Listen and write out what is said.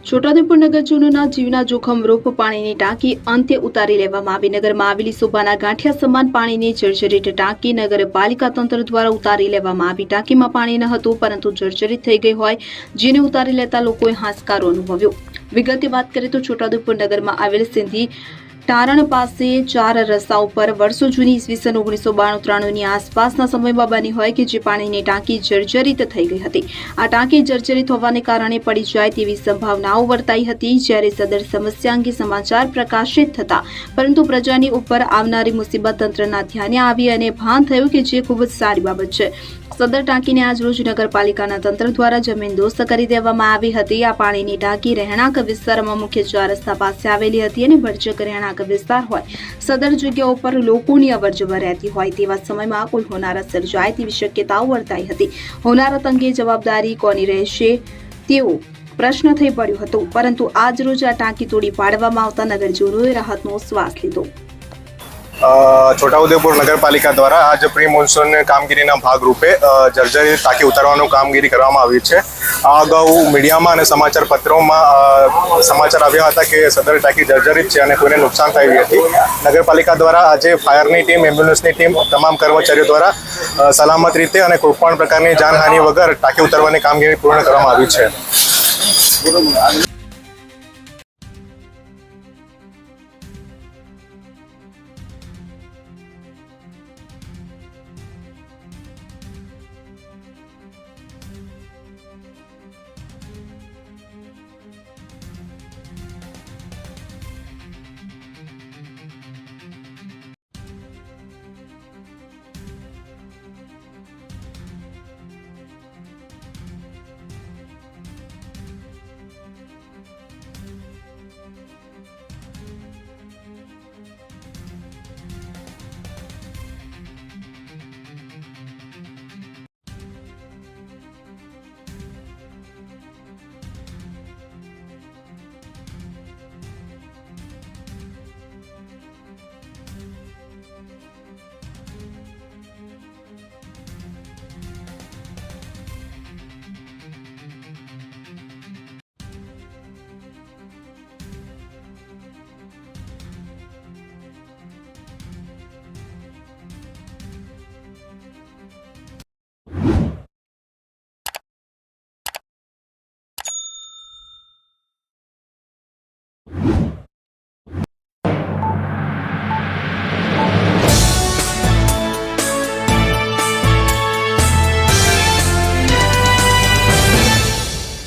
છોટાઉદેપુર નગરજનોના જીવના જોખમરૂપ પાણીની ટાંકી અંતે ઉતારી લેવામાં આવી। નગરમાં આવેલી શોભાના ગાંઠિયા સમાન પાણીની જર્જરિત ટાંકી નગરપાલિકા તંત્ર દ્વારા ઉતારી લેવામાં આવી। ટાંકીમાં પાણી ન હતું, પરંતુ જર્જરિત થઈ ગઈ હોય, જેને ઉતારી લેતા લોકોએ હાશકારો અનુભવ્યો। વિગતે વાત કરીએ તો છોટાઉદેપુર નગરમાં આવેલ સિંધી તારણ પાસે 4 રસ્તાઓ પર વર્ષો જૂની ઈસવીસન 1992-93ની આસપાસના સમયમાં બની હોય કે જે પાણીની ટાંકી જર્જરિત થઈ ગઈ હતી। આ ટાંકી જર્જરિત હોવાને કારણે પડી જાય તેવી સંભાવનાઓ વર્તાઈ હતી। જ્યારે સદર સમસ્યા અંગે સમાચાર પ્રકાશિત થતા પરંતુ પ્રજાની ઉપર આવનારી મુસીબત તંત્રના ધ્યાને આવી અને ભાન થયું કે જે ખૂબ જ સારી બાબત છે। સદર ટાંકીને આજરોજ નગરપાલિકાના તંત્ર દ્વારા જમીનદોસ્ત કરી દેવામાં આવી હતી। આ પાણીની ટાંકી રહેણાંક વિસ્તારમાં મુખ્ય 4 રસ્તા પાસે આવેલી હતી અને ભરચક રહેણાંક વિસ્તાર હોય, સદર જગ્યાઓ પર લોકોની અવરજવર રહેતી હોય તેવા સમયમાં કોઈ હોનારત સર્જાય તેવી શક્યતાઓ વર્તાઈ હતી। હોનારત અંગે જવાબદારી કોની રહેશે તેવો પ્રશ્ન થઈ પડ્યો હતો, પરંતુ આજરોજ આ ટાંકી તોડી પાડવામાં આવતા નગરજનોએ રાહતનો શ્વાસ લીધો। છોટાઉદેપુર નગરપાલિકા દ્વારા આજ પ્રી મોન્સૂન કામગીરીના ભાગરૂપે જર્જરિત ટાંકી ઉતારવાનું કામગીરી કરવામાં આવી છે। આ અગાઉ મીડિયામાં અને સમાચાર પત્રોમાં સમાચાર આવ્યા હતા કે સદર ટાંકી જર્જરિત છે અને કોઈને નુકસાન થયું હતી। નગરપાલિકા દ્વારા આજે ફાયરની ટીમ, એમ્બ્યુલન્સની ટીમ, તમામ કર્મચારીઓ દ્વારા સલામત રીતે અને કોઈપણ પ્રકારની જાનહાનિ વગર ટાંકી ઉતારવાની કામગીરી પૂર્ણ કરવામાં આવી છે।